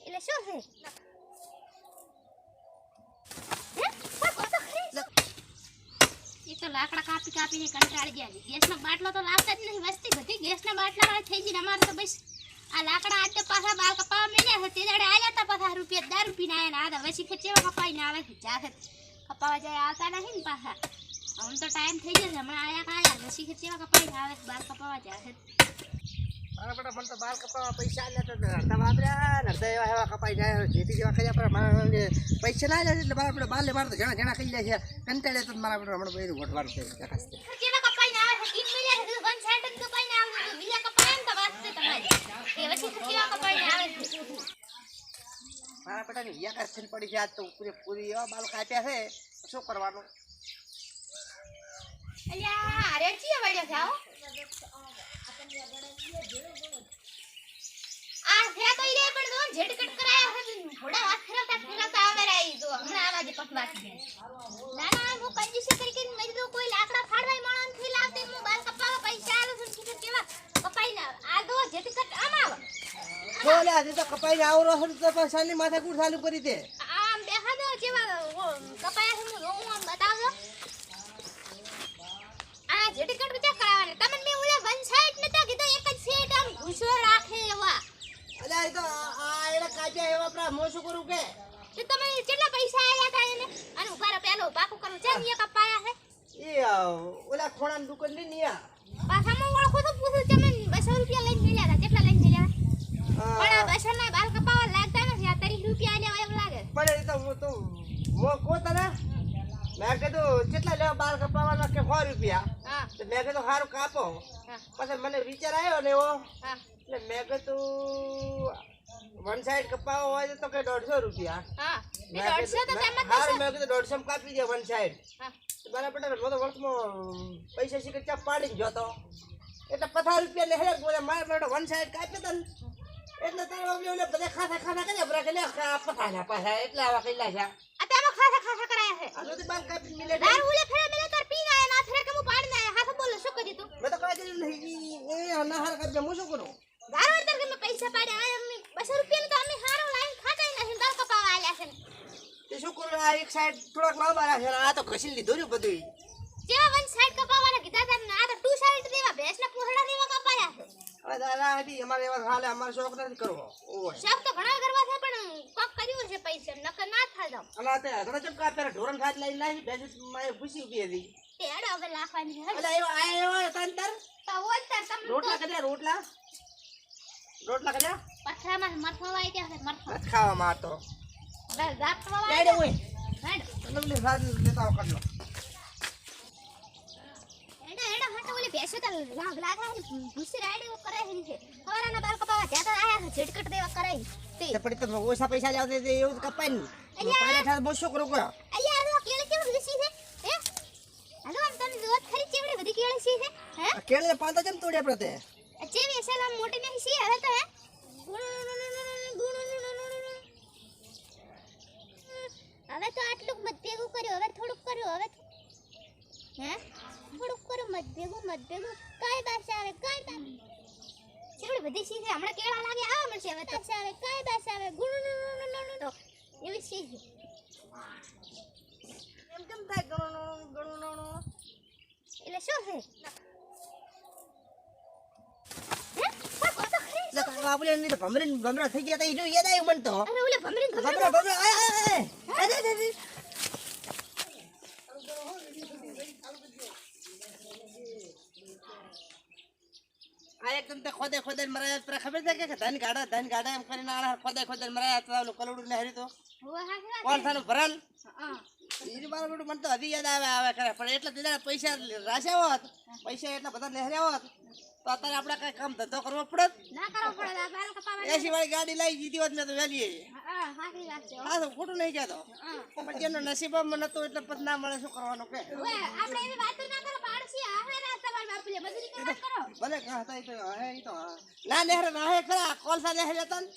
એટલે શું છે એ તો લાકડા કાપી કાપીને કંટાળી ગયા છે. ગેસનો બાટલો તો લાવતા જ નહીં. વસ્તી બધી ગેસના બાટલા વાળી થઈ ગઈ. અમારે તો બસ આ લાકડા આજે પાછા બાર કપાવા મળ્યા છે. તે દાડે આવ્યા હતા પાછા રૂપિયા 10 રૂપિયા આયા આ હવે શીખે ચેવા કપાઈને આવે છે. જાખે કપાવા જાય આવતા નહીં ને પાછા. આમ તો ટાઈમ થઈ જશે. હમણાં આયા શીખે ચેવા કપાઈને આવે બાર કપાવા જાખે. મારા બેટા મને તો બાલ કપાવવા પૈસા આલ્યા તો અડધા વાપર્યા ને અડધા એવા કપાઈ જાય જેથી જેવા કર્યા પણ મારા પૈસા ના આલ્યા એટલે મારા બેટા બાલે મારે તો જણા જણા કહી જાય છે કંટાળે તો મારા બેટા હમણાં બધું વટવાનું છે જકાસ્તે ચેવા કપાઈને આવે છે. કિન મળ્યા છે વન સાઈડ જ કપાઈને આવે છે. બીજા કપાય ને તો વાસ્તે તમારી એ વચ્ચે ચેવા કપાઈને આવે છે. મારા બેટાની વ્યાકાર થઈને પડી છે આજ તો પૂરી એવા બાલ કાપ્યા છે શું કરવાનું અલ્યા અરે ચીયા વળ્યા જાઓ આ છે તો ઈ રે પણ દો ઝટકટ કરાયા છે ઘોડા વાત ફેરવતા આવે રાઈ જો હમણાં આવાજે પટવાતી ના ના હું કંજૂસી કરીને મેં તો કોઈ લાકડા ફાડવાય માણસ થી લાવતે હું બાલ કપાવા પૈસા આલું છું કે કેવા કપાઈ ના આ દો ઝટકટ આમ આવ બોલે આજે તો કપાઈને આવરો હર તો પૈસાની માથે કુડ ચાલુ કરી દે આમ બેહા દો જેવા કપાયા છે હું આમ બતાવજો આ ઝટકટ વિચાર કરાવવાને તમને મે ઓલા વન સાઈડ નતા કીધું એક જ સેટ આમ ઘૂસો રાખે એવા અલ્યા એ તો આ એના કાપ્યા એવા પ્રા મો શું કરું કે તો તમે કેટલા પૈસા આયા તા એને અને ઉભારો પેલો પાકું કરું છે નિયા કપાયા છે એ ઓલા ખોણાની દુકાન ની નિયા પાછા માં ઓળખો તો પૂછું તમે 200 રૂપિયા લઈને મળ્યા તા કેટલા લઈને મળ્યા પણ આ 200 ના બાલ કપાવા લાગતા નથી આ 30 રૂપિયા આલ્યા એમ લાગે પણ એ તો તો મો કો તને મેં કીધું કેટલા લેવા બાલ કપાવાના કે 100 રૂપિયા હા તો મેં કીધું સારું કાપો હા પછી મને વિચાર આવ્યો ને એવો હા એટલે મેં કીધું વન સાઈડ કપાવો હોય તો કે 150 રૂપિયા હા મેં 150 તો તેમ જ હારું મેં કીધું 150 માં કાપી દે વન સાઈડ હા મારા બેટા મેં તો વર્ષમાં પૈસા શીખે ચા પાડીને જોતો એટલે 50 રૂપિયા લે હે બોલે મારા બેટા વન સાઈડ કાપી દે એટલે તારા બાપલે ઓલે બધા ખાસા કર્યા બરા કે લે પથાના પાછા એટલે આવા કઈલા છે આ તેમાં ખાસા કરાયા છે આ તો બાલ કાપી મિલે દાર ઉલે ફરે મેલે તાર પીને આયા ના ફરે કે હું પાડી ના હાથ બોલ શું કરી તું મેં તો કહી દીધું નહીં એ અનાહાર કરજે હું શું કરું દાર વળતર કે મેં પૈસા પાડ્યા આ અમે 200 રૂપિયા તો અમે હારો લાઈન ખાતા નથી બાલ કપાવા આલ્યા છે તે શું કરું આ એક સાઈડ થોડાક લાંબા રાખે આ તો ઘસી લીધું ને બધું જેવા વન સાઈડ કપાવાના કીધા તા આ તો ટુ સાઈડ દેવા ભેંસના પોહડા દેવા કપાયા છે હવે દાદા હતી અમારે એવા હાલે અમારે શોખ નથી કરવો ઓય શોખ તો ઘણા કરવા છે પણ કોક કર્યું છે પૈસા નકર ના થાય દો અલા તે ઘણા ચમકા પેલા ઢોરણ ખાટ લઈને લાવી બેસી માય ખુશી ઉભી હતી તે હેડો હવે લાખવાની છે અલા એવા આયા તાંતર તો હોય તાર તમને રોટલા કર્યા રોટલા કર્યા પથરામાં મરથો વાઈ ગયા છે મરથો નથી ખાવા મારતો હવે જાત વાઈ લેડે ઓય હેડ લગલી સાદ લેતા કર લો હેડો હટ ઓલી ભેંસો તો લાગ લાગા છે ભૂસી રાડી કરે છે હવારાના બાલ કપાવા જાતા આયા છે ઝટકટ દેવા કરે તે તે પડી તો ઓછા પૈસા લાવતે તે એવું કપાઈ ની પાડે ઠા બહુ શું કરું કો અલ્યા આ કેળે કેવું વિસી છે હે હાલો આમ તમે જોત ખરી ચેવડી બધી કેળે છે હે કેળે પાંતા કેમ તોડ્યા પ્રતે ચેવી સલામ મોટી નહીં છે હવે તો હે હવે તો આટલું મત ભેગું કર્યું હવે થોડુંક કર્યું હવે હે થોડુંક કર્યું મત ભેગું કાઈ બાસ આવે કાઈ બાસ ચેવડી બધી છે હમણાં કેળા લાગે આવા મળશે હવે તો આવે કાઈ બાસ આવે તો એવી છે એમ કેમ થાય ગણો એટલે શું છે આપણે ની તો ભમરા થઈ ગયા તા ઈ યાદ આવ્યું મન તો અરે ઓલે ભમરી ભમરા આય આ એકદમ તે ખોદે મરાયા પર ખબર છે કે ધન ગાડા એમ કરીને આળા ખોદે મરાયા તો ઓલું કલોડું ને હરી તો કોણ થાનું ભરલ હા ઈ મારા બેટું મન તો હજી યાદ આવે કરે પણ એટલે દીધા પૈસા રાશ્યા હોત પૈસા એટલા બધા લહેર્યા હોત તો અત્યારે આપણે કઈ કામ ધંધો કરવો પડત ના કરવો પડે આ બાલ કપાવા એસી વાળી ગાડી લઈ જીતી હોત મેં તો વેલી હા હાથી વાત છે હા તો ખોટું નહીં કહેતો પણ જેનો નસીબમાં નતો એટલે પછી ના મળે શું કરવાનું કે ઓએ આપણે એવી વાતો ના કરો પાડસી આહે ના તમાર બાપલે મજૂરી કરવા કરો ભલે કહતા ઈ તો હે ઈ તો ના નહેર ના હે ખરા કોલસા નહેર હતા ને